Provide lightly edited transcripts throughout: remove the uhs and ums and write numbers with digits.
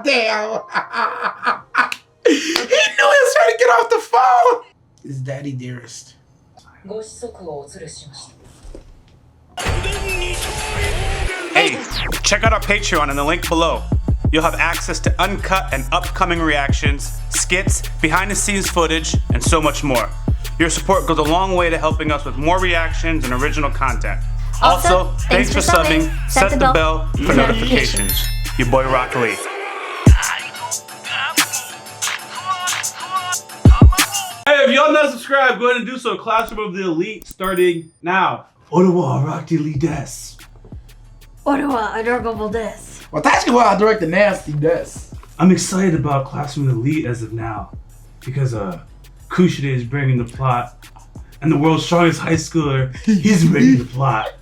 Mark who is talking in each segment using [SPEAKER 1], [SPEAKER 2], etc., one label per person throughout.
[SPEAKER 1] Damn. He knew he was trying to get off the phone. His daddy dearest.
[SPEAKER 2] Hey, check out our Patreon in the link below. You'll have access to uncut and upcoming reactions, skits, behind-the-scenes footage, and so much more. Your support goes a long way to helping us with more reactions and original content. Also, thanks for subbing. Set the bell for notifications. Your boy Rock Lee. Hey, if y'all not subscribed, go ahead and do so. Classroom of the Elite starting now. YaBoyRockLee des.
[SPEAKER 3] 俺はadorableです.
[SPEAKER 1] 私は direct the nasty des.
[SPEAKER 2] I'm excited about Classroom of the Elite as of now because Kushida is bringing the plot, and the world's strongest high schooler, he's bringing the plot.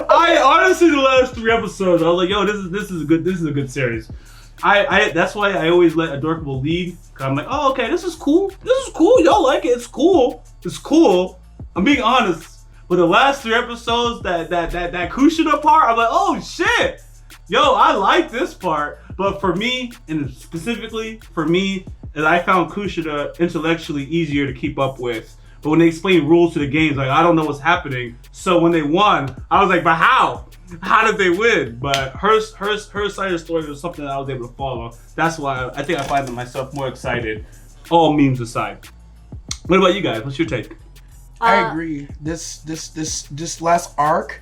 [SPEAKER 2] I honestly, the last 3 episodes, I was like, yo, this is a good series. I that's why I always let Adorable lead. Cause I'm like, oh, okay, this is cool. Y'all like it? It's cool. I'm being honest. But the last 3 episodes, that Kushida part, I'm like, oh shit, yo, I like this part. But for me, and specifically for me, is I found Kushida intellectually easier to keep up with. But when they explain rules to the games, like I don't know what's happening. So when they won, I was like, but how? How did they win? But her side of the story was something that I was able to follow. That's why I think I find myself more excited. All memes aside. What about you guys? What's your take?
[SPEAKER 1] I agree. This last arc,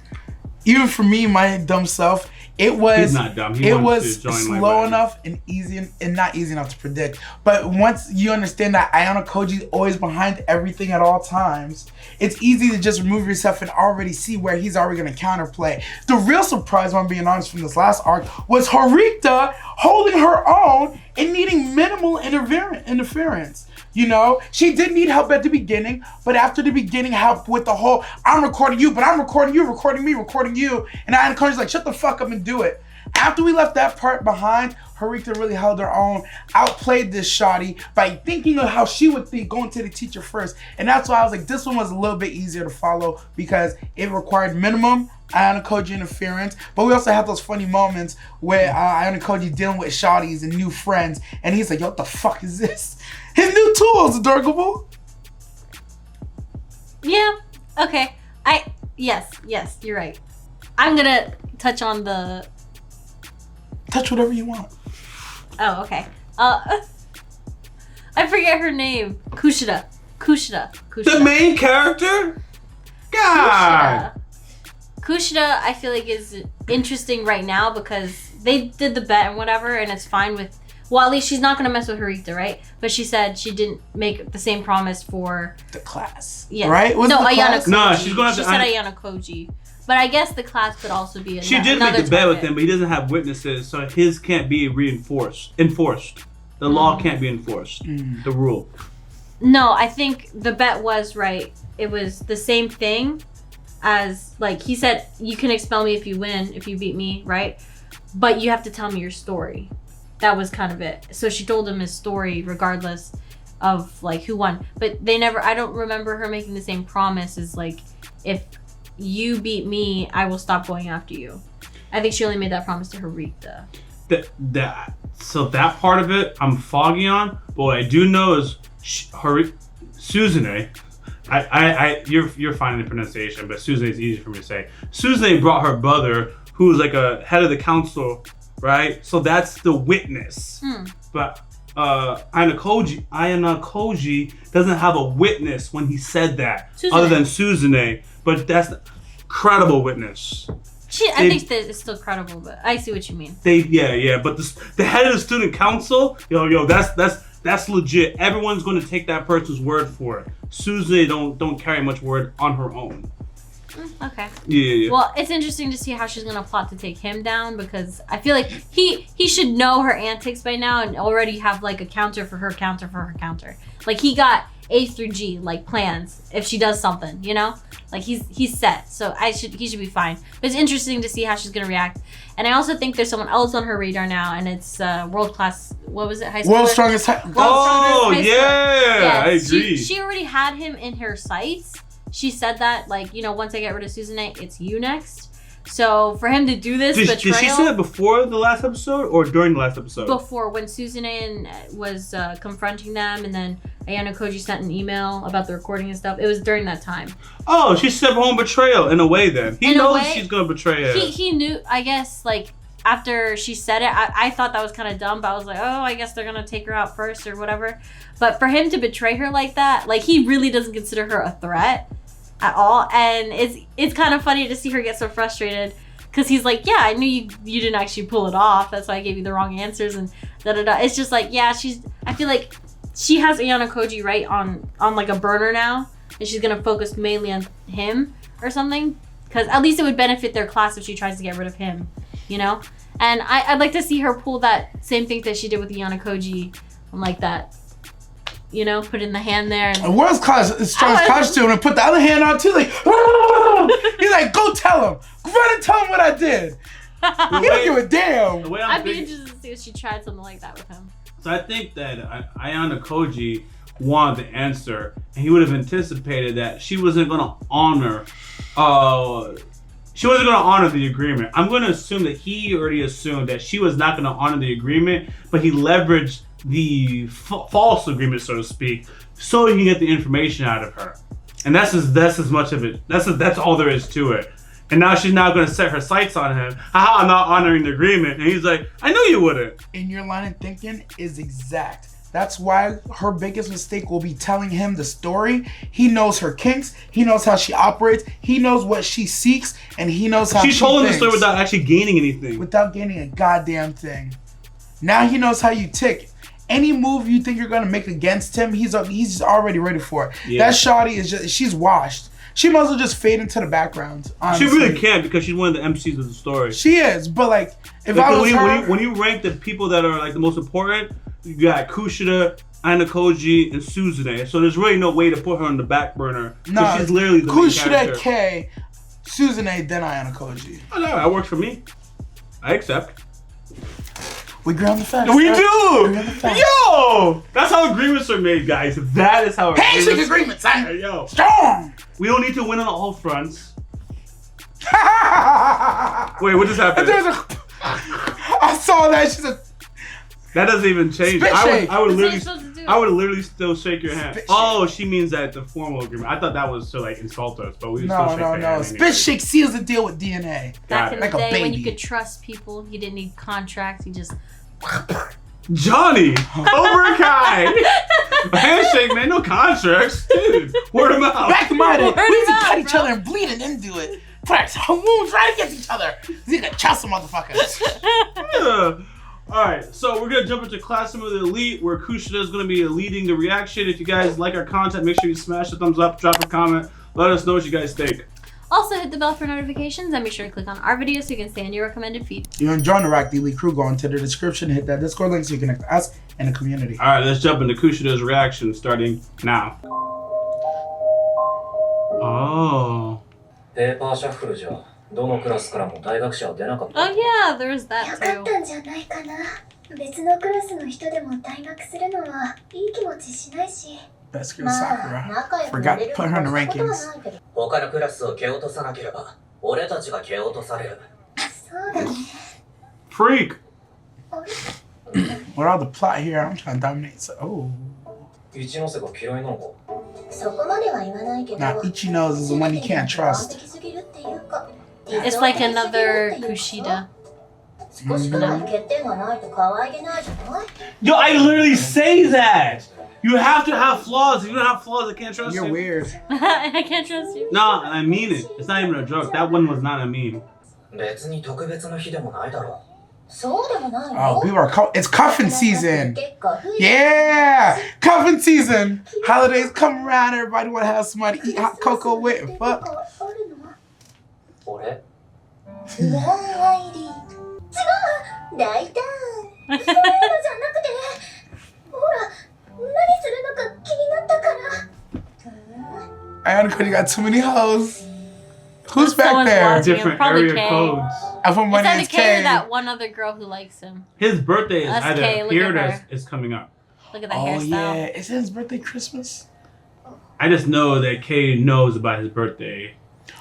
[SPEAKER 1] even for me, my dumb self, it was
[SPEAKER 2] He's not dumb.
[SPEAKER 1] It was slow enough and easy and not easy enough to predict. But once you understand that Ayano Koji is always behind everything at all times, it's easy to just remove yourself and already see where he's already going to counterplay. The real surprise, if I'm being honest, from this last arc was Harita holding her own and needing minimal interference. You know, she did need help at the beginning, but after the beginning, help with the whole, I'm recording you, but I'm recording you, recording me, recording you. And Ayano Koji's like, shut the fuck up and do it. After we left that part behind, Harita really held her own, outplayed this shawty by thinking of how she would think, going to the teacher first. And that's why I was like, this one was a little bit easier to follow because it required minimum Ayano Koji interference, but we also have those funny moments where Ayano Koji dealing with shawties and new friends, and he's like, yo, what the fuck is this? His new tools, adorable.
[SPEAKER 3] Yeah, okay. Yes, you're right. I'm gonna touch on the...
[SPEAKER 1] Touch whatever you want.
[SPEAKER 3] Oh, okay. I forget her name. Kushida.
[SPEAKER 2] The main character? God!
[SPEAKER 3] Kushida, I feel like is interesting right now because they did the bet and whatever, and it's fine with... Well, at least she's not going to mess with Harita, right? But she said she didn't make the same promise for...
[SPEAKER 1] The class.
[SPEAKER 3] Yeah.
[SPEAKER 1] Right?
[SPEAKER 3] No, Ayano Koji.
[SPEAKER 2] No, she's going to...
[SPEAKER 3] She said Ayano Koji. But I guess the class could also be
[SPEAKER 2] She did make the bet with him, but he doesn't have witnesses, so his can't be enforced. The law can't be enforced. The rule.
[SPEAKER 3] No, I think the bet was right. It was the same thing as, like, he said, you can expel me if you win, if you beat me, right? But you have to tell me your story. That was kind of it. So she told him his story regardless of, like, who won. But they never, I don't remember her making the same promise as, like, if you beat me, I will stop going after you. I think she only made that promise to Harita.
[SPEAKER 2] So that part of it, I'm foggy on. But what I do know is Suzune. You're finding the pronunciation, but Suzune is easy for me to say. Suzune brought her brother, who was like a head of the council, right? So that's the witness. But Ayano Koji doesn't have a witness when he said that, other than Suzune. But that's credible witness.
[SPEAKER 3] I think that it's still credible, but I see what you mean.
[SPEAKER 2] Yeah. But the head of the student council, yo, that's legit. Everyone's going to take that person's word for it. Suzune don't carry much word on her own.
[SPEAKER 3] Okay.
[SPEAKER 2] Yeah.
[SPEAKER 3] Well, it's interesting to see how she's gonna plot to take him down because I feel like he should know her antics by now and already have like a counter for her counter for her counter. Like he got A through G like plans if she does something, you know? Like he's set. So he should be fine. But it's interesting to see how she's gonna react. And I also think there's someone else on her radar now, and it's world class. What was it? High school.
[SPEAKER 1] World's strongest.
[SPEAKER 2] Yeah, I agree.
[SPEAKER 3] She already had him in her sights. She said that, like, you know, once I get rid of Suzune, it's you next. So for him to do this betrayal...
[SPEAKER 2] Did she say that before the last episode or during the last episode?
[SPEAKER 3] Before, when Suzune was confronting them, and then Ayano Koji sent an email about the recording and stuff. It was during that time.
[SPEAKER 2] Oh, she said her own betrayal in a way then. He knows she's going to betray her.
[SPEAKER 3] He knew, I guess, like, after she said it, I thought that was kind of dumb, but I was like, oh, I guess they're going to take her out first or whatever. But for him to betray her like that, like, he really doesn't consider her a threat at all. And it's kind of funny to see her get so frustrated, because he's like, yeah, I knew you didn't actually pull it off. That's why I gave you the wrong answers and da-da-da. It's just like, yeah, I feel like she has Ayano Koji right on like a burner now, and she's going to focus mainly on him or something, because at least it would benefit their class if she tries to get rid of him, you know? And I'd like to see her pull that same thing that she did with Ayano Koji, like that, you know, put in the hand there. And
[SPEAKER 1] World's class strongest costume and put the other hand on too, like, he's like, go tell him. Run and tell him what I did. He don't give a damn.
[SPEAKER 3] I'd be interested to see if she tried something like that with him.
[SPEAKER 2] So I think that Ayano Koji wanted the answer, and he would have anticipated that she wasn't going to honor the agreement. I'm going to assume that he already assumed that she was not going to honor the agreement, but he leveraged the false agreement, so to speak, so he can get the information out of her. And that's as much of it. That's all there is to it. And now she's now going to set her sights on him. Haha, I'm not honoring the agreement. And he's like, I knew you wouldn't.
[SPEAKER 1] In your line of thinking is exact. That's why her biggest mistake will be telling him the story. He knows her kinks. He knows how she operates. He knows what she seeks. And he knows how she
[SPEAKER 2] told him the
[SPEAKER 1] thinks.
[SPEAKER 2] story without actually gaining anything.
[SPEAKER 1] Without gaining a goddamn thing. Now he knows how you tick. Any move you think you're going to make against him, he's already ready for it. Yeah. That shawty she's washed. She might as well just fade into the background, honestly.
[SPEAKER 2] She really can't, because she's one of the MCs of the story.
[SPEAKER 1] She is, but like, if I was her...
[SPEAKER 2] When you rank the people that are like the most important, you got Kushida, Ayano Koji, and Suzune. So there's really no way to put her on the back burner. No, she's literally the main character.
[SPEAKER 1] Kushida, K, Suzune, then Ayano Koji.
[SPEAKER 2] Oh no, that works for me. I accept.
[SPEAKER 1] We agree on the facts.
[SPEAKER 2] We do! Yo! That's how agreements are made, guys. That is how
[SPEAKER 1] handshake agreements.
[SPEAKER 2] Hey, yo.
[SPEAKER 1] Strong!
[SPEAKER 2] We don't need to win on all fronts. Wait, what just happened?
[SPEAKER 1] I saw that. She's a...
[SPEAKER 2] That doesn't even change. I would literally still shake your hand. Oh, she means that the formal agreement. I thought that was to like insult us, but we would still shake their hand.
[SPEAKER 1] Spit shake seals the deal with DNA.
[SPEAKER 3] Back in the day when you could trust people, you didn't need contracts. You just...
[SPEAKER 2] Johnny! Over Kai! A handshake, man. No contracts. Dude, word of mouth.
[SPEAKER 1] Back in my day, we used to cut each other and bleed and then do it. Put our wounds right against each other. You can trust some motherfuckers.
[SPEAKER 2] Yeah. Alright, so we're gonna jump into Classroom of the Elite, where Kushida is gonna be leading the reaction. If you guys like our content, make sure you smash the thumbs up, drop a comment, let us know what you guys think.
[SPEAKER 3] Also hit the bell for notifications and make sure to click on our videos so you can stay in your recommended feed.
[SPEAKER 1] If you're enjoying the YaBoyRockLee Elite crew, go into the description, hit that Discord link so you can connect to us and the community.
[SPEAKER 2] Alright, let's jump into Kushida's reaction starting now. Oh.
[SPEAKER 3] Oh yeah, there was that too.
[SPEAKER 1] Best girl Sakura. Forgot to put her in the rankings.
[SPEAKER 2] Freak!
[SPEAKER 1] With all the plot here, I'm trying to dominate. So, oh. Now, Ichino's is the one you can't trust.
[SPEAKER 3] It's like another Kushida.
[SPEAKER 2] Yo, I literally say that! You have to have flaws. If you don't have flaws, I can't trust you.
[SPEAKER 1] You're weird.
[SPEAKER 3] I can't trust you.
[SPEAKER 2] No, I mean it. It's not even a joke. That one was not a meme.
[SPEAKER 1] Oh, people are it's cuffing season. Yeah, cuffing season. Holidays come around. Everybody want to have somebody eat hot cocoa with and fuck. Ayano Koji got too many hoes. Who's back there?
[SPEAKER 2] Different area codes.
[SPEAKER 1] I'm from
[SPEAKER 3] It's either K or that one other girl who likes him.
[SPEAKER 2] His birthday is
[SPEAKER 3] That's
[SPEAKER 2] either
[SPEAKER 3] K,
[SPEAKER 2] here or is coming up.
[SPEAKER 3] Look at that
[SPEAKER 1] hairstyle.
[SPEAKER 3] hairstyle.
[SPEAKER 1] Yeah, is it his birthday Christmas?
[SPEAKER 2] I just know that K knows about his birthday.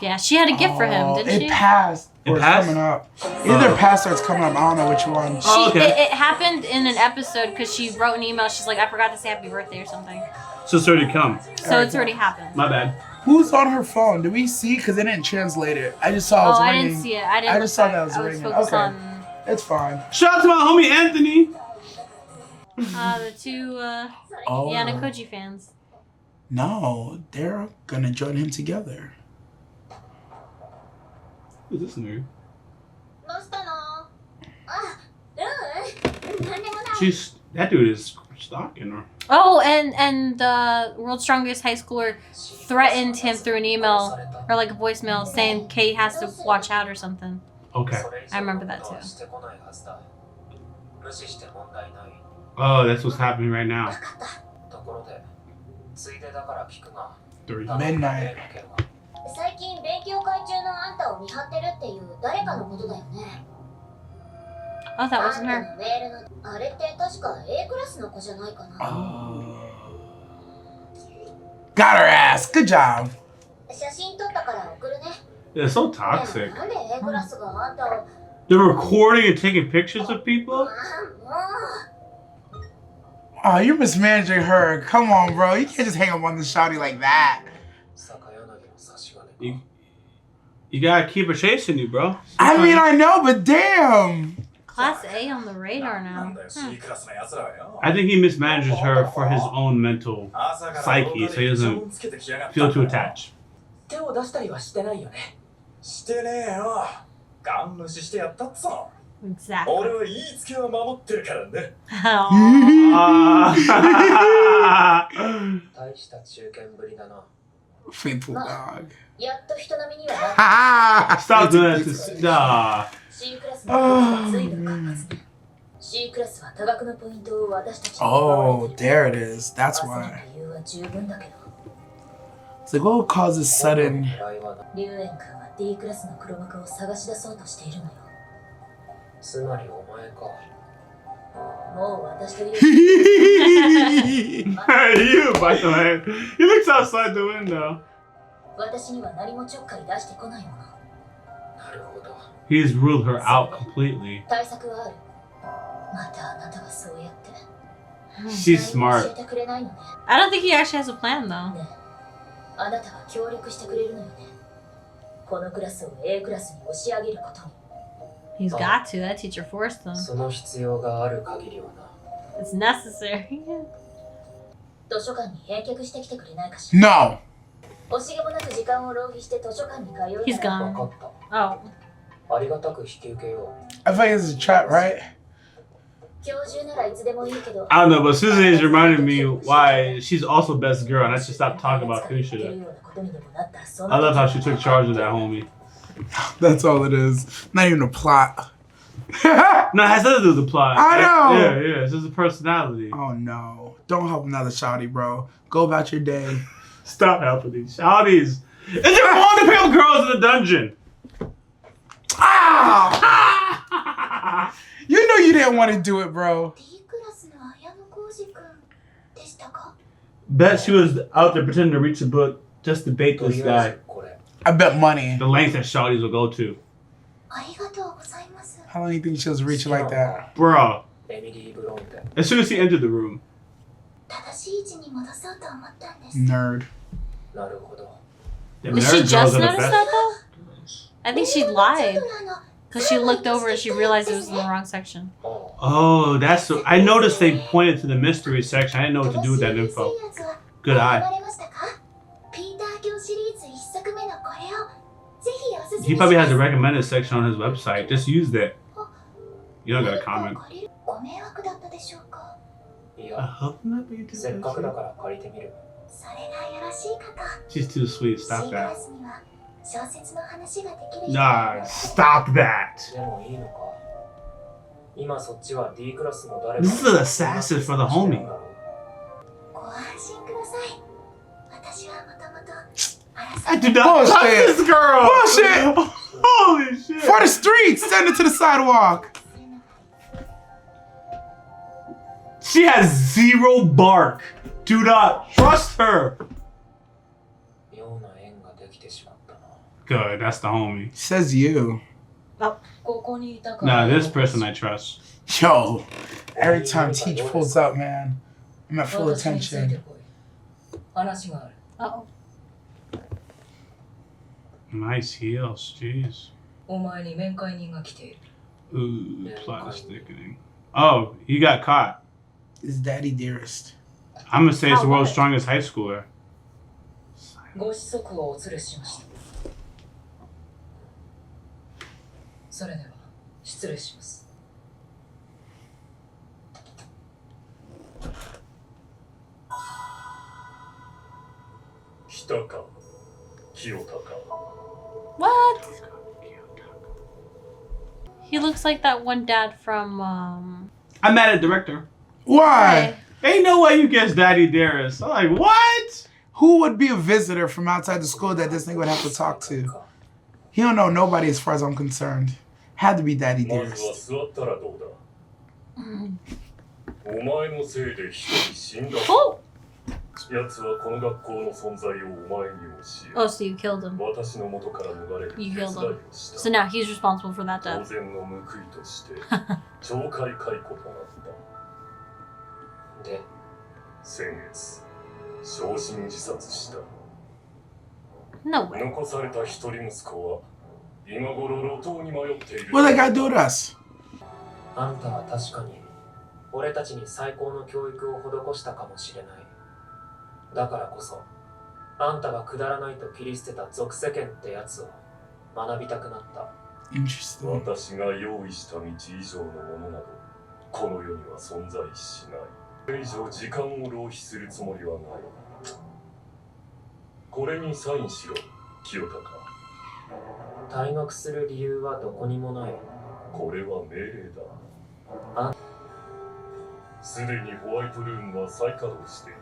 [SPEAKER 3] Yeah, she had a gift for him, didn't she?
[SPEAKER 1] It passed. Or
[SPEAKER 2] It passed?
[SPEAKER 1] It's coming up. Either passed or it's coming up. I don't know which one.
[SPEAKER 3] It happened in an episode because she wrote an email. She's like, I forgot to say happy birthday or something.
[SPEAKER 2] So it's already come.
[SPEAKER 3] So it's already happened.
[SPEAKER 2] My bad.
[SPEAKER 1] Who's on her phone? Did we see? Because they didn't translate it. I just saw it was ringing.
[SPEAKER 3] I didn't see it. I didn't.
[SPEAKER 1] I just saw that it was
[SPEAKER 3] I was
[SPEAKER 1] ringing.
[SPEAKER 3] focused
[SPEAKER 1] Okay.
[SPEAKER 3] on
[SPEAKER 1] It's fine.
[SPEAKER 2] Shout out to my homie Anthony.
[SPEAKER 3] the two Yanakoji fans.
[SPEAKER 1] No, they're gonna join him together.
[SPEAKER 2] Who's this nigga? That dude is stalking her.
[SPEAKER 3] Oh, and the world's strongest high schooler threatened him through an email or like a voicemail saying Kate has to watch out or something.
[SPEAKER 2] Okay.
[SPEAKER 3] I remember that too.
[SPEAKER 2] Oh, that's what's happening right now. 3.
[SPEAKER 1] Midnight.
[SPEAKER 4] 最近勉強会中のあんたを見張ってるっていう誰かのことだよね。
[SPEAKER 3] Oh, that
[SPEAKER 4] あん
[SPEAKER 3] wasn't
[SPEAKER 4] た
[SPEAKER 3] her.
[SPEAKER 4] のメールのあれって確か A クラスの子じゃないかな。
[SPEAKER 1] Got her ass. Good job.
[SPEAKER 4] 写真撮ったから送るね。
[SPEAKER 2] They're so toxic.
[SPEAKER 4] なんで A クラスがあんたを。
[SPEAKER 2] They're recording and taking pictures of people?
[SPEAKER 4] もう。
[SPEAKER 1] Oh, you're mismanaging her. Come on, bro. You can't just hang up on the shawty like that.
[SPEAKER 2] You gotta keep her chasing you, bro.
[SPEAKER 1] I mean, I know, but damn.
[SPEAKER 3] Class A on the radar now.
[SPEAKER 2] I think he mismanages her for his own mental psyche, so he doesn't feel too attached.
[SPEAKER 5] 手を出したりはしてないよね。してねえよ。ガン無視してやったっつの。
[SPEAKER 3] Exactly.
[SPEAKER 5] 俺は言いつけは守ってるからね。
[SPEAKER 2] Ah.
[SPEAKER 5] 大した中堅ぶりだな。
[SPEAKER 1] Faithful dog.
[SPEAKER 4] やっと人並みにはなった。
[SPEAKER 1] Ha!
[SPEAKER 2] Stop doing that to
[SPEAKER 4] C クラスの子が随分活発ね。C クラスは多額のポイントを私たちに奪わ
[SPEAKER 1] Oh,
[SPEAKER 4] れてる。
[SPEAKER 1] there it is. That's
[SPEAKER 4] 焦る
[SPEAKER 1] why.
[SPEAKER 4] 理由は十分だけど。
[SPEAKER 1] It's like, what causes sudden?
[SPEAKER 4] リュウエン君は D クラスの黒幕を探し出そうとしているのよ。
[SPEAKER 5] つまりお前か。
[SPEAKER 4] もう私とリュウエン
[SPEAKER 2] Hey, you, by the way. He looks outside the window.
[SPEAKER 4] 私には何もちょっかい出してこないもの。
[SPEAKER 5] なるほど。
[SPEAKER 2] He's ruled her out completely.
[SPEAKER 4] 対策はある。またあなたがそうやって。
[SPEAKER 2] She's
[SPEAKER 4] 何も
[SPEAKER 2] smart.
[SPEAKER 4] 教えてくれないのね。
[SPEAKER 3] I don't think he actually has a plan though.
[SPEAKER 4] ねえ、あなたは協力してくれるのよね。このクラスを A クラスに押し上げることに。
[SPEAKER 3] He's got to. That teacher forced them.
[SPEAKER 5] その必要がある限りはな。
[SPEAKER 3] It's necessary.
[SPEAKER 4] 図書館に返却してきてくれないかしら。
[SPEAKER 1] No.
[SPEAKER 4] 惜しげもなく時間を浪費して図書館に通う
[SPEAKER 3] He's
[SPEAKER 4] なら
[SPEAKER 3] gone.
[SPEAKER 5] 分かっ
[SPEAKER 3] Oh.
[SPEAKER 5] た。ありがたく引き受けよ
[SPEAKER 1] I feel like this is a trap, right?
[SPEAKER 4] 今日中ならいつでもいいけど。
[SPEAKER 2] I don't know, but Susan is reminding me why she's also best girl, and I should stop talking about Kushida. I love how she took charge of that homie.
[SPEAKER 1] That's all it is. Not even a plot.
[SPEAKER 2] No, it has nothing to do with the plot.
[SPEAKER 1] I know.
[SPEAKER 2] Yeah, it's just a personality.
[SPEAKER 1] Oh no. Don't help another shawty, bro. Go about your day.
[SPEAKER 2] Stop helping these shouties. It's just wrong to pick up girls in the dungeon.
[SPEAKER 1] Ah! You know you didn't want to do it, bro.
[SPEAKER 4] D クラスの綾野浩二君でしたか？
[SPEAKER 2] Bet she was out there pretending to reach the book just to bait
[SPEAKER 5] う。と
[SPEAKER 2] this
[SPEAKER 5] りあえ
[SPEAKER 2] guy.
[SPEAKER 5] ずこれ。
[SPEAKER 1] I bet money.
[SPEAKER 2] The lengths that shouties will go to.
[SPEAKER 4] ありがとうございます。
[SPEAKER 1] How long do you think she was reaching like that?
[SPEAKER 2] Bruh.
[SPEAKER 5] エミリー・ブロンテ。
[SPEAKER 2] As soon as he entered the room.
[SPEAKER 4] 正しい位置に戻そうと思ったんです。
[SPEAKER 1] Nerd.
[SPEAKER 5] なるほど。
[SPEAKER 2] Them
[SPEAKER 3] Did she
[SPEAKER 2] nerd
[SPEAKER 3] just
[SPEAKER 2] girls are the
[SPEAKER 3] notice
[SPEAKER 2] best.
[SPEAKER 3] that though? I think she lied
[SPEAKER 4] ちょっと
[SPEAKER 3] because she looked over and she realized it was in the wrong section.
[SPEAKER 5] おう
[SPEAKER 2] Oh, that's. I noticed they pointed to the mystery section. I didn't know what to do with that info. Good eye.
[SPEAKER 4] ピーター教シリーズ1作目のこれをぜひおすすめ
[SPEAKER 2] He
[SPEAKER 4] します。
[SPEAKER 2] probably has a recommended section on his website. Just use that. You don't gotta comment.
[SPEAKER 4] ご迷惑だったでしょうか？
[SPEAKER 5] い
[SPEAKER 2] I
[SPEAKER 5] や、
[SPEAKER 2] hope not, but you do
[SPEAKER 5] せっかくだ
[SPEAKER 2] that
[SPEAKER 5] から借りてみる。
[SPEAKER 4] それがよろしいかと。
[SPEAKER 2] shit. She's too sweet.
[SPEAKER 4] C
[SPEAKER 2] Stop
[SPEAKER 4] クラ
[SPEAKER 2] that.
[SPEAKER 4] スには小説の話ができる人
[SPEAKER 2] Nah, stop that.
[SPEAKER 5] でもいいのか。今そっちは D クラスの誰
[SPEAKER 2] This is an assassin for the homie.
[SPEAKER 4] ご安心ください。私はもともと
[SPEAKER 2] I do not trust
[SPEAKER 1] Bullshit.
[SPEAKER 2] this girl.
[SPEAKER 1] Bullshit.
[SPEAKER 2] Holy shit.
[SPEAKER 1] For the streets, send it to the sidewalk.
[SPEAKER 2] She has zero bark. Do not trust her.
[SPEAKER 5] 妙な縁ができてしまったな。
[SPEAKER 2] Good, that's the homie.
[SPEAKER 1] Says you.
[SPEAKER 4] ここにいたから
[SPEAKER 2] Nah, this person I trust.
[SPEAKER 1] Yo, every time Teach pulls up, man, I'm at full
[SPEAKER 4] 私について
[SPEAKER 1] attention.
[SPEAKER 4] こい話がある
[SPEAKER 3] Uh-oh.
[SPEAKER 2] Nice heels, jeez.
[SPEAKER 4] お前に面会人が来ている
[SPEAKER 2] Ooh, plot is thickening. Oh, he got caught.
[SPEAKER 1] It's Daddy Dearest.
[SPEAKER 2] I'm gonna say it's the
[SPEAKER 3] How
[SPEAKER 2] world's
[SPEAKER 3] what?
[SPEAKER 2] strongest high schooler.
[SPEAKER 4] ご子息をお連れしましたそれでは失礼します
[SPEAKER 5] 来たか清高
[SPEAKER 3] What? He looks like that one dad from
[SPEAKER 2] I'm mad at director.
[SPEAKER 1] Why?
[SPEAKER 2] Ain't no way you guessed Daddy Dearest. I'm like, what?
[SPEAKER 1] Who would be a visitor from outside the school that this nigga would have to talk to? He don't know nobody as far as I'm concerned. Had to be Daddy
[SPEAKER 5] まずは
[SPEAKER 1] Dearest.
[SPEAKER 5] 座ったらどうだお前のせいで一人死んだ
[SPEAKER 3] Oh!
[SPEAKER 5] 奴はこの学校の存在をお前に教
[SPEAKER 3] Oh, so you killed him.
[SPEAKER 5] え私の元から逃れる手伝
[SPEAKER 3] You
[SPEAKER 5] い
[SPEAKER 3] killed
[SPEAKER 5] を
[SPEAKER 3] him.
[SPEAKER 5] し
[SPEAKER 3] So
[SPEAKER 5] た
[SPEAKER 3] now he's responsible for that
[SPEAKER 5] 当
[SPEAKER 3] death.
[SPEAKER 5] 然の報いとして懲戒解雇となったで先月焼身自殺した
[SPEAKER 3] No way.
[SPEAKER 5] 残された一人息子は今頃路頭に迷っている
[SPEAKER 1] What that got to do with us?
[SPEAKER 6] あんたは確かに俺たちに最高の教育を施したかもしれない。だからこそ、あんたがくだらないと切り捨てた俗世間ってやつを学びたくなった。
[SPEAKER 1] Interesting.
[SPEAKER 5] 私が用意した道以上のものなどこの世には存在しない。これ以上時間を浪費するつもりはない。これにサインしろ、清高。
[SPEAKER 6] 退学する理由はどこにもない。
[SPEAKER 5] これは命令だ。すでにホワイトルームは再稼働している。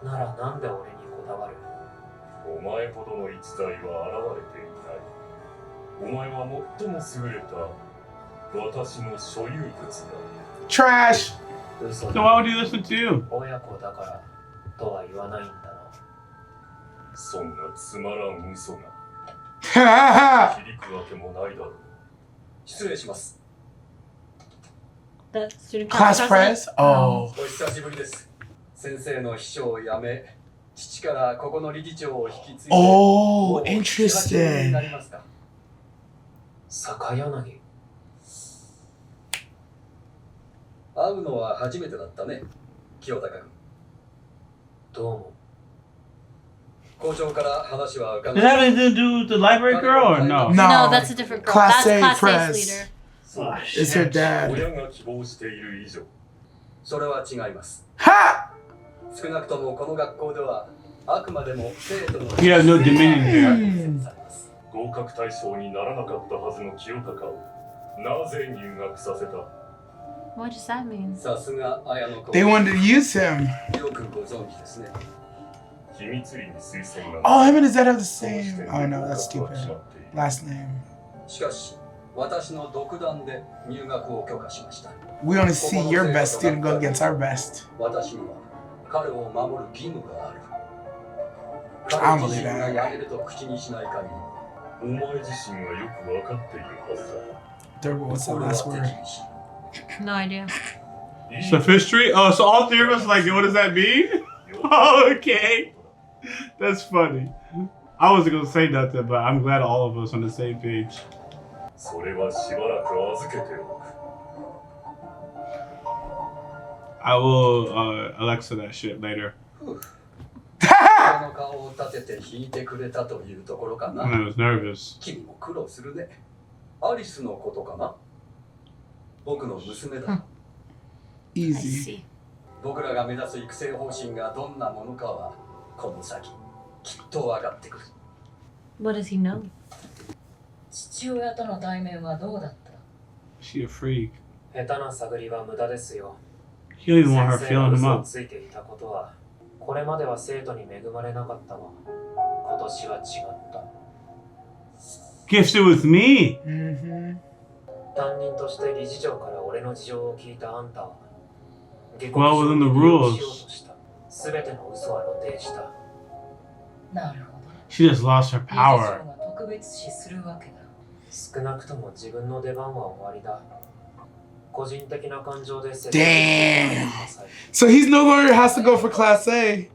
[SPEAKER 6] ならなんで俺にこだわる？
[SPEAKER 5] お前ほどの逸材は現れていない。お前は最も優れた私の所有物だ。
[SPEAKER 1] Trash.
[SPEAKER 6] 嘘
[SPEAKER 2] So
[SPEAKER 6] だ。
[SPEAKER 2] why would he listen to you?
[SPEAKER 6] 親子だからとは言わないんだな。
[SPEAKER 5] そんなつまらん嘘が
[SPEAKER 1] That's
[SPEAKER 5] 響くわけもないだろう。失礼します。
[SPEAKER 3] The student
[SPEAKER 1] Class
[SPEAKER 3] council president?
[SPEAKER 1] press? Oh.
[SPEAKER 5] お久しぶりです。先生の秘書を辞め、父からここの理事長を引き継いで、
[SPEAKER 1] Oh,
[SPEAKER 5] もう18年にな
[SPEAKER 1] interesting.
[SPEAKER 5] りますか。
[SPEAKER 6] 坂柳。
[SPEAKER 5] 会うのは初めてだったね、清高君。
[SPEAKER 6] どうも。
[SPEAKER 5] 校長から話は伺
[SPEAKER 2] Does that have anything to do with the library girl or no?
[SPEAKER 1] No.
[SPEAKER 3] No, that's a different girl.
[SPEAKER 1] Class
[SPEAKER 3] That's
[SPEAKER 1] A
[SPEAKER 3] Class A's
[SPEAKER 1] press.
[SPEAKER 3] leader.
[SPEAKER 5] そう
[SPEAKER 1] It's her dad.
[SPEAKER 5] 親が希望している以上。それは違います。
[SPEAKER 1] Ha!
[SPEAKER 5] 少なくともこの学校ではあくまでも生徒の
[SPEAKER 2] You have no dominion here.
[SPEAKER 5] 合格対象にならなかったはずの清高をなぜ入学させた？
[SPEAKER 3] What does that mean?
[SPEAKER 5] さすが綾野子。
[SPEAKER 1] They wanted to use him.
[SPEAKER 5] よくご存知ですね。秘密裏に推薦が。
[SPEAKER 1] Oh, him and his dad have the same. Oh no, that's stupid. Last name.
[SPEAKER 5] しかし私の独断で入学を許可しました。
[SPEAKER 1] We only see your best student go against our best.
[SPEAKER 5] 私には彼を守る義務がある。
[SPEAKER 1] I
[SPEAKER 5] 彼
[SPEAKER 1] don't
[SPEAKER 5] 自
[SPEAKER 1] believe
[SPEAKER 5] 身が
[SPEAKER 1] that.
[SPEAKER 5] やめると口にしない限り、お前自身はよく分かっているはずだ。
[SPEAKER 1] Third, what's the
[SPEAKER 5] これは
[SPEAKER 1] last word?
[SPEAKER 5] 敵にし
[SPEAKER 3] No idea.
[SPEAKER 2] Sophistry? Oh, so all three of us like, what does that mean? Oh, okay. That's funny. I wasn't gonna say nothing, but I'm glad all of us on the same page.
[SPEAKER 5] それはしばらく預けておく。
[SPEAKER 2] I will Alexa that shit later.
[SPEAKER 5] 人の顔を立てて弾いてくれたというところかな。
[SPEAKER 2] I was nervous.
[SPEAKER 5] 君も苦労するね。アリスのことかな。僕の娘だ。
[SPEAKER 3] I
[SPEAKER 1] Easy.
[SPEAKER 3] see.
[SPEAKER 5] 僕らが目指す育成方針がどんなものかはこの先きっと分かってくる。
[SPEAKER 3] What does he know?
[SPEAKER 4] 父親との対面はどうだった？
[SPEAKER 2] She a freak.
[SPEAKER 6] 下手な探りは無駄ですよ。
[SPEAKER 2] He don't even want her
[SPEAKER 6] 先生が
[SPEAKER 2] feeling him
[SPEAKER 6] 嘘を
[SPEAKER 2] up.
[SPEAKER 6] ついていたことは、これまでは生徒に恵まれなかったが、今年は違った。
[SPEAKER 2] Gifted with me.
[SPEAKER 1] Mm-hmm.
[SPEAKER 6] 担任として理事長から俺の事情を聞いたあんたは、下
[SPEAKER 2] Well
[SPEAKER 6] 克
[SPEAKER 2] within the
[SPEAKER 6] 上を利用
[SPEAKER 2] rules.
[SPEAKER 6] しようとした。すべての嘘は露呈した。
[SPEAKER 4] なるほど。
[SPEAKER 2] She just lost her
[SPEAKER 4] 理事長
[SPEAKER 2] power.
[SPEAKER 4] がと特別視するわけだ。
[SPEAKER 6] 少なくとも自分の出番は終わりだ。個人的な感情で
[SPEAKER 1] Damn. So he's no longer has to go for Class A.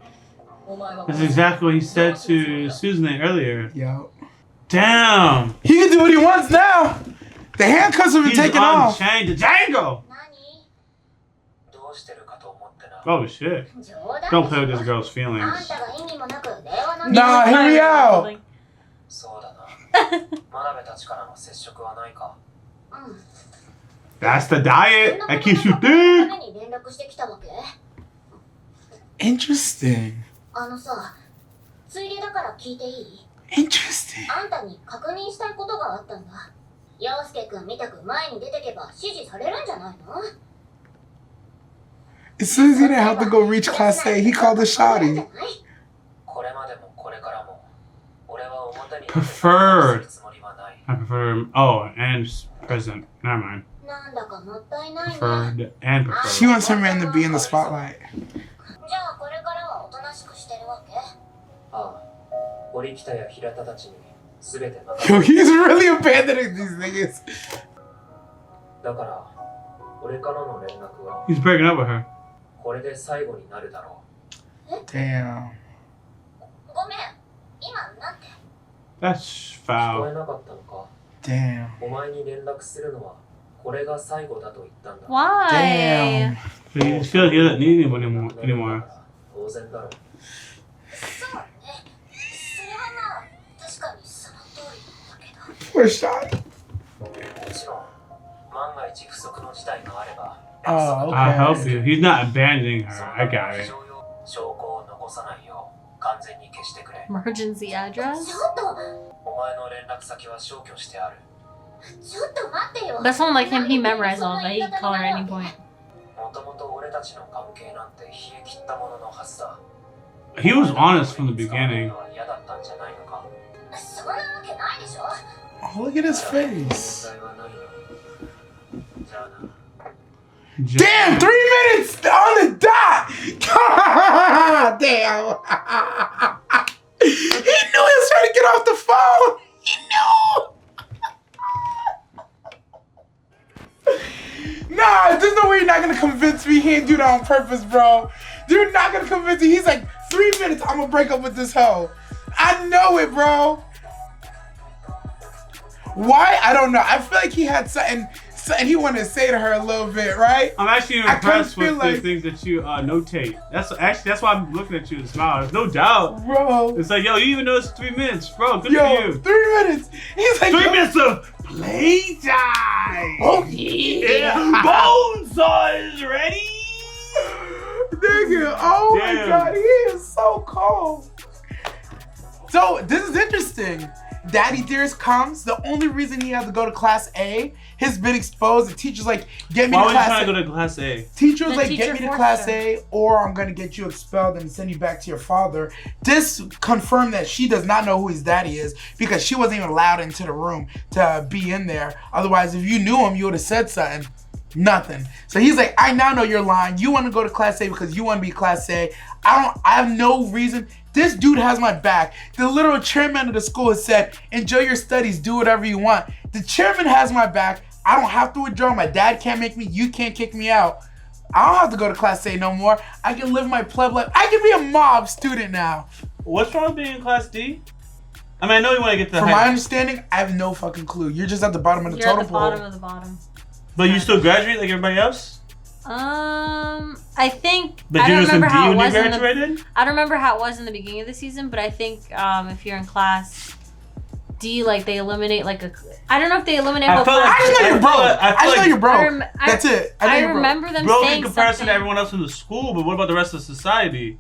[SPEAKER 4] お前は
[SPEAKER 2] That's exactly what he said to Susan earlier.
[SPEAKER 1] Yo.
[SPEAKER 2] Damn.
[SPEAKER 1] He can do what he wants now. The handcuffs have been
[SPEAKER 2] He's
[SPEAKER 1] taken off.
[SPEAKER 2] unchained to Django.
[SPEAKER 4] 何？
[SPEAKER 6] どうしてるかと思ってな。
[SPEAKER 2] Oh shit.
[SPEAKER 4] 冗談
[SPEAKER 2] Don't play with this girl's
[SPEAKER 4] あん
[SPEAKER 2] feelings.
[SPEAKER 4] たが意味もなく電話なん
[SPEAKER 1] Nah, hear me out.
[SPEAKER 6] そうだな。真鍋たちからの接触はないか。
[SPEAKER 4] うん。
[SPEAKER 2] That's the diet that keeps you
[SPEAKER 4] た
[SPEAKER 2] thick.
[SPEAKER 4] めに連絡してきたわけ？
[SPEAKER 1] Interesting.
[SPEAKER 4] あのさ、ついでだから聞いていい？
[SPEAKER 1] Interesting.
[SPEAKER 4] あんたに確認したいことがあったんだ。陽介くんみたく前に出てけば指示されるんじゃないの？
[SPEAKER 1] As soon as he didn't have to go reach Class A, he called the shawty.
[SPEAKER 6] これまでもこれからも俺は表に
[SPEAKER 2] Preferred.
[SPEAKER 6] するつもりはない。
[SPEAKER 2] I prefer. Oh, and present. Never mind.
[SPEAKER 4] なんだかもったいないね。
[SPEAKER 2] Preferred and
[SPEAKER 1] She
[SPEAKER 2] preferred.
[SPEAKER 1] wants her man to be in the spotlight.
[SPEAKER 4] じゃあこれからはおとなしくしてるわけ？
[SPEAKER 6] ああ、堀北や平田たちに全て任
[SPEAKER 1] Yo,
[SPEAKER 6] せ
[SPEAKER 1] he's really abandoning these niggas.
[SPEAKER 6] だから俺からの連絡は
[SPEAKER 2] He's breaking up with her.
[SPEAKER 6] これで最後になるだろ
[SPEAKER 1] Damn.
[SPEAKER 4] ごめん。今なんて？
[SPEAKER 2] That's
[SPEAKER 6] う。聞こえ
[SPEAKER 2] foul.
[SPEAKER 6] なかったのか。
[SPEAKER 1] Damn.
[SPEAKER 6] お前に連絡するのはこれが最後だと言ったんだ。
[SPEAKER 3] Why?
[SPEAKER 1] Damn.
[SPEAKER 2] He just feels like he doesn't need him anymore.
[SPEAKER 6] 当然だろう。
[SPEAKER 4] そうね。それはまあ確かにその通りだけど。
[SPEAKER 1] Poor shawty.
[SPEAKER 6] もちろん万が一不測の事態があれば
[SPEAKER 1] Oh,
[SPEAKER 2] I'll help
[SPEAKER 1] okay.
[SPEAKER 2] you. He's not abandoning
[SPEAKER 6] そ
[SPEAKER 2] her.
[SPEAKER 6] の
[SPEAKER 2] I
[SPEAKER 6] ため
[SPEAKER 2] got
[SPEAKER 6] の非
[SPEAKER 2] it.
[SPEAKER 6] 常用証拠を残さないよう完全に消してくれ。
[SPEAKER 3] Emergency
[SPEAKER 4] ち
[SPEAKER 3] address?
[SPEAKER 4] ょっと
[SPEAKER 6] お前の連絡先は消去してある。
[SPEAKER 4] ちょっと待ってよ。
[SPEAKER 3] But someone like him, he memorized all of that. He could call her at any point.
[SPEAKER 6] もともと俺たちの関係なんて冷え切ったもののはずだ。
[SPEAKER 2] He was honest from the beginning.
[SPEAKER 6] 嫌だったんじゃないのか。
[SPEAKER 4] そんなわけないでしょ。
[SPEAKER 1] Oh, look at his face.
[SPEAKER 6] 問題はないよ。じゃあな。
[SPEAKER 1] Damn, 3 minutes on the dot. Damn. He knew he was trying to get off the phone. He knew. Nah, there's no way you're not gonna convince me he didn't do that on purpose, bro. You're not gonna convince me. He's like, 3 minutes, I'm gonna break up with this hoe. I know it, bro. Why? I don't know. I feel like he had something he wanted to say to her a little bit, right?
[SPEAKER 2] I'm actually
[SPEAKER 1] I kinda
[SPEAKER 2] impressed
[SPEAKER 1] feel
[SPEAKER 2] with
[SPEAKER 1] like-
[SPEAKER 2] the things that you notate. That's why I'm looking at you and smiling. There's no doubt.
[SPEAKER 1] Bro.
[SPEAKER 2] It's like, yo, you even know it's 3 minutes, bro. Good for
[SPEAKER 1] Yo,
[SPEAKER 2] you.
[SPEAKER 1] 3 minutes. He's like,
[SPEAKER 2] 3
[SPEAKER 1] yo,
[SPEAKER 2] minutes of playtime.
[SPEAKER 1] Oh, yeah.
[SPEAKER 2] Bone saw is ready.
[SPEAKER 1] Nigga, oh my
[SPEAKER 2] Damn.
[SPEAKER 1] God, he is so cold. So, this is interesting. Daddy Dearest comes. The only reason he had to go to Class A has been exposed. The teacher's like, get me
[SPEAKER 2] Why
[SPEAKER 1] to
[SPEAKER 2] would you
[SPEAKER 1] Class
[SPEAKER 2] try
[SPEAKER 1] A.
[SPEAKER 2] to go to Class A?
[SPEAKER 1] Teacher was
[SPEAKER 3] The
[SPEAKER 1] like,
[SPEAKER 3] teacher
[SPEAKER 1] get me to
[SPEAKER 3] forced
[SPEAKER 1] Class
[SPEAKER 3] her.
[SPEAKER 1] A or I'm going to get you expelled and send you back to your father. This confirmed that she does not know who his daddy is because she wasn't even allowed into the room to be in there. Otherwise, if you knew him, you would have said something. Nothing. So he's like, I now know you're lying. You want to go to Class A because you want to be Class A. I have no reason. This dude has my back. The literal chairman of the school has said, enjoy your studies, do whatever you want. The chairman has my back. I don't have to withdraw. My dad can't make me. You can't kick me out. I don't have to go to Class A no more. I can live my pleb life. I can be a mob student now.
[SPEAKER 2] What's wrong with being in Class D? I mean, I know you want to get to the
[SPEAKER 1] From my
[SPEAKER 2] high,
[SPEAKER 1] understanding, I have no fucking clue. You're just at the bottom of the
[SPEAKER 3] You're at
[SPEAKER 1] totem
[SPEAKER 3] the bottom
[SPEAKER 1] pole.
[SPEAKER 3] of the bottom.
[SPEAKER 2] but you still graduate like everybody else.
[SPEAKER 3] I think
[SPEAKER 2] But
[SPEAKER 3] I
[SPEAKER 2] you
[SPEAKER 3] don't
[SPEAKER 2] was in
[SPEAKER 3] remember
[SPEAKER 2] D
[SPEAKER 3] how it
[SPEAKER 2] when you
[SPEAKER 3] was in the
[SPEAKER 2] graduated.
[SPEAKER 3] I don't remember how it was in the beginning of the season, but I think if you're in class D, like they eliminate like a. I don't know if they eliminate.
[SPEAKER 2] I
[SPEAKER 3] whole
[SPEAKER 2] feel like-
[SPEAKER 3] class.
[SPEAKER 1] I just know you're broke.
[SPEAKER 2] I
[SPEAKER 1] I just know
[SPEAKER 2] like-
[SPEAKER 1] you're broke.
[SPEAKER 3] I
[SPEAKER 1] That's it. I know
[SPEAKER 3] I
[SPEAKER 1] you're broke.
[SPEAKER 3] remember them
[SPEAKER 2] Broke
[SPEAKER 3] saying
[SPEAKER 2] in comparison
[SPEAKER 3] something.
[SPEAKER 2] to everyone else in the school, but what about the rest of society?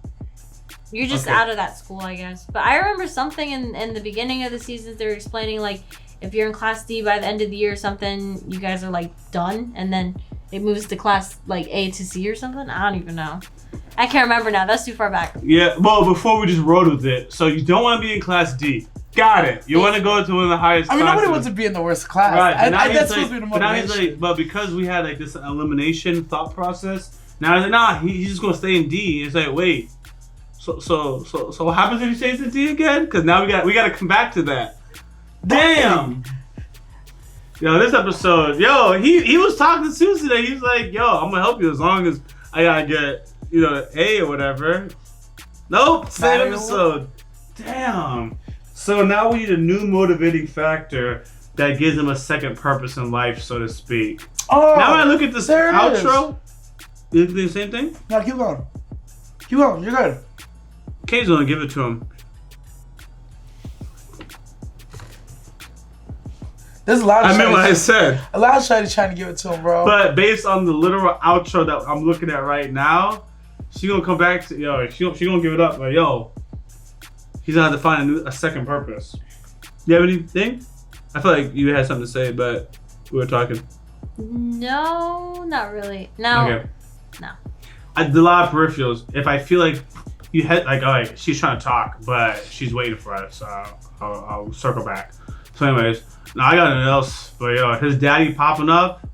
[SPEAKER 3] You're just
[SPEAKER 2] Okay.
[SPEAKER 3] out of that school, I guess. But I remember something in the beginning of the seasons. They were explaining like if you're in class D by the end of the year or something, you guys are like done, and then it moves to class like A to C or something. I don't even know. I can't remember now. That's too far back.
[SPEAKER 2] Yeah, well, before we just rode with it. So you don't want to be in Class D. Got it. You want to go to one of the highest
[SPEAKER 1] I mean, nobody
[SPEAKER 2] classes.
[SPEAKER 1] wants to be in the worst class.
[SPEAKER 2] Right, but now
[SPEAKER 1] That's
[SPEAKER 2] he's
[SPEAKER 1] supposed to be the
[SPEAKER 2] like, but now he's
[SPEAKER 1] motivation.
[SPEAKER 2] like, but because we had like this elimination thought process, now he's like, nah, he's just gonna stay in D. It's like, wait, so what happens if he stays in D again? Because now we got to come back to that. Damn. Yo, this episode, he was talking to Susie today. He's like, yo, I'm gonna help you as long as I gotta get, A or whatever. Nope, same episode. Damn. So now we need a new motivating factor that gives him a second purpose in life, so to speak.
[SPEAKER 1] Oh,
[SPEAKER 2] now when I look at this
[SPEAKER 1] there it
[SPEAKER 2] outro, you think the same thing?
[SPEAKER 1] No, keep going. Keep going. You're good.
[SPEAKER 2] Kay's gonna give it to him.
[SPEAKER 1] There's a lot of
[SPEAKER 2] I meant what I said.
[SPEAKER 1] A lot of shawty trying to give it to him, bro.
[SPEAKER 2] But based on the literal outro that I'm looking at right now, she gonna come back to she gonna give it up. Like he's gonna have to find a second purpose. You have anything? I feel like you had something to say, but we were talking.
[SPEAKER 3] No, not really. No.
[SPEAKER 2] Okay.
[SPEAKER 3] No.
[SPEAKER 2] I did a lot of peripherals. If I feel like you had alright, she's trying to talk, but she's waiting for us, so I'll circle back. So anyways, now I got nothing else, but his daddy popping up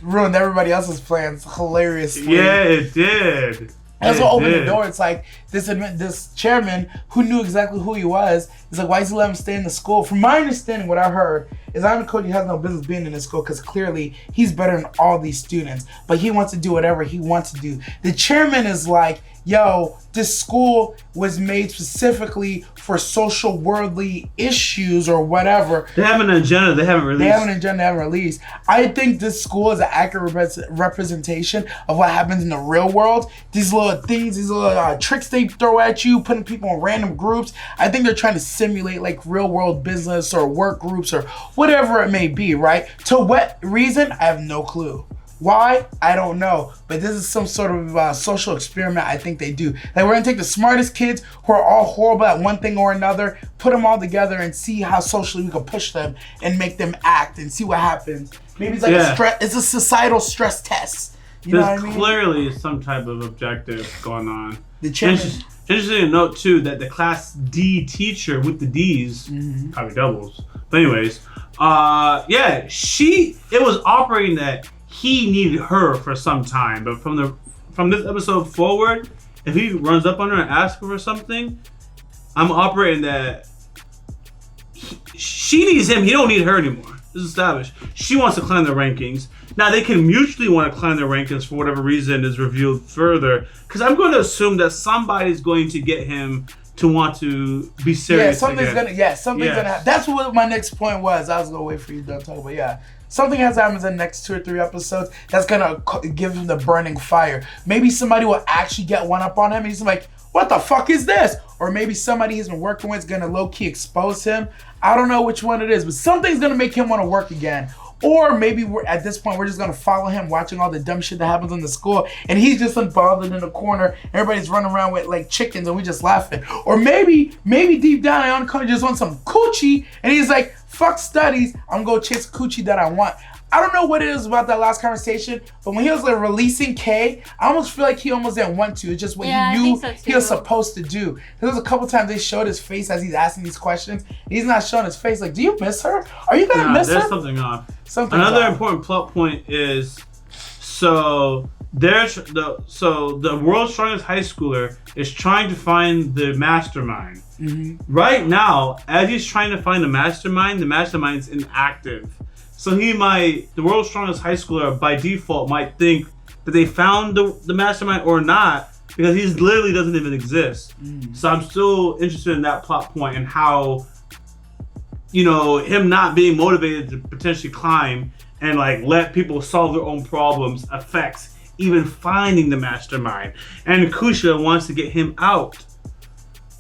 [SPEAKER 1] ruined everybody else's plans hilariously.
[SPEAKER 2] Yeah, it did.
[SPEAKER 1] That's what opened the door. It's like this chairman who knew exactly who he was. He's like, why does he let him stay in the school? From my understanding, what I heard is Koji has no business being in this school because clearly he's better than all these students. But he wants to do whatever he wants to do. The chairman is like, yo, this school was made specifically for social worldly issues or whatever.
[SPEAKER 2] They have an agenda they haven't
[SPEAKER 1] released. I think this school is an accurate representation of what happens in the real world. These little things, these little tricks they throw at you, putting people in random groups. I think they're trying to simulate like real world business or work groups or whatever it may be, right? To what reason? I have no clue. Why? I don't know. But this is some sort of social experiment I think they do. Like, we're going to take the smartest kids who are all horrible at one thing or another, put them all together and see how socially we can push them and make them act and see what happens. Maybe it's like it's a societal stress test. You know what I mean?
[SPEAKER 2] There's clearly some type of objective going on.
[SPEAKER 1] The chairman.
[SPEAKER 2] Interesting to note, too, that the Class D teacher with the D's, probably doubles. But anyways, it was operating that he needed her for some time, but from this episode forward, if he runs up on her and asks her for something, I'm operating that she needs him. He don't need her anymore. This is established. She wants to climb the rankings. Now they can mutually want to climb the rankings for whatever reason is revealed further. Because I'm going to assume that somebody's going to get him to want to be serious.
[SPEAKER 1] Something's gonna happen. That's what my next point was. I was gonna wait for you to talk about. Something has to happen in the next 2 or 3 episodes that's gonna give him the burning fire. Maybe somebody will actually get one up on him and he's like, what the fuck is this? Or maybe somebody he's been working with is gonna low-key expose him. I don't know which one it is, but something's gonna make him want to work again. Or maybe at this point we're just gonna follow him watching all the dumb shit that happens in the school and he's just unbothered in the corner. Everybody's running around with like chickens and we just laughing. Or maybe deep down Ion just wants some coochie and he's like, fuck studies, I'm gonna chase coochie that I want. I don't know what it is about that last conversation, but when he was like releasing Kay, I almost feel like he almost didn't want to. It's just what he knew he was supposed to do. There was a couple times they showed his face as he's asking these questions. He's not showing his face. Like, do you miss her? Are you gonna miss her?
[SPEAKER 2] There's something off. Another important plot point is the world's strongest high schooler is trying to find the mastermind. Right now, as he's trying to find the mastermind's inactive. So the world's strongest high schooler by default might think that they found the mastermind or not because he literally doesn't even exist. So I'm still interested in that plot point and how, him not being motivated to potentially climb and like let people solve their own problems affects even finding the mastermind. And Kusha wants to get him out.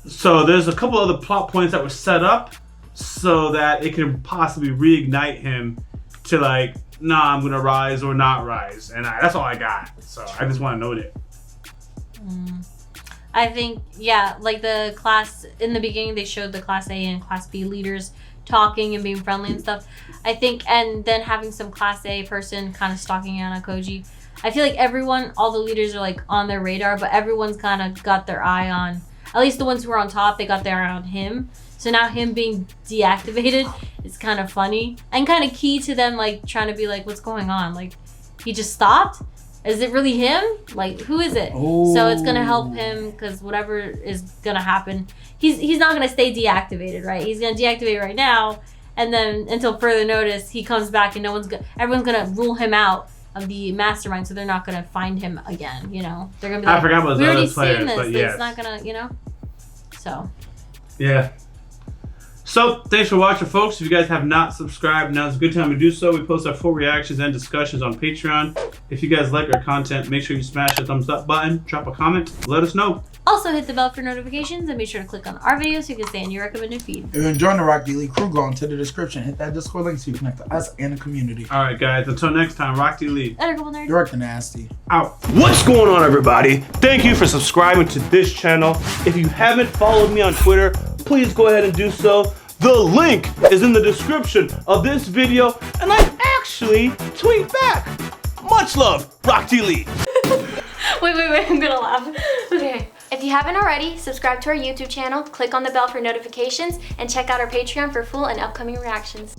[SPEAKER 2] So there's a couple other plot points that were set up so that it can possibly reignite him to like, nah, I'm gonna rise or not rise. And that's all I got. So I just want to note it.
[SPEAKER 3] I think, like the class, in the beginning they showed the Class A and Class B leaders talking and being friendly and stuff. I think, and then having some Class A person kind of stalking out on Koji. I feel like all the leaders are like on their radar, but everyone's kind of got their eye on, at least the ones who are on top, they got their eye on him. So now him being deactivated is kind of funny and kind of key to them like trying to be like, what's going on? Like, he just stopped? is it really him? Like, who is it?
[SPEAKER 1] Ooh.
[SPEAKER 3] So it's gonna help him because whatever is gonna happen, he's not gonna stay deactivated, right? He's gonna deactivate right now, and then until further notice, he comes back and everyone's gonna rule him out of the mastermind, so they're not gonna find him again. You know, they're gonna be like,
[SPEAKER 2] I forgot about
[SPEAKER 3] we
[SPEAKER 2] those
[SPEAKER 3] already
[SPEAKER 2] other players,
[SPEAKER 3] seen this.
[SPEAKER 2] but yes.
[SPEAKER 3] It's not gonna, you know. So.
[SPEAKER 2] Yeah. So, thanks for watching, folks. If you guys have not subscribed, now's a good time to do so. We post our full reactions and discussions on Patreon. If you guys like our content, make sure you smash the thumbs up button, drop a comment, let us know.
[SPEAKER 3] Also, hit the bell for notifications and be sure to click on our videos so you can stay in your recommended feed.
[SPEAKER 1] If you're enjoying the YaBoyRockLee crew, go into the description, hit that Discord link so you connect to us and the community.
[SPEAKER 2] All right, guys. Until next time, YaBoyRockLee.
[SPEAKER 3] Later, couple nerds.
[SPEAKER 1] Direct the nasty.
[SPEAKER 2] Out. What's going on, everybody? Thank you for subscribing to this channel. If you haven't followed me on Twitter, please go ahead and do so. The link is in the description of this video, and I actually tweet back. Much love, YaBoyRockLee.
[SPEAKER 7] Wait, I'm gonna laugh. Okay. If you haven't already, subscribe to our YouTube channel, click on the bell for notifications, and check out our Patreon for full and upcoming reactions.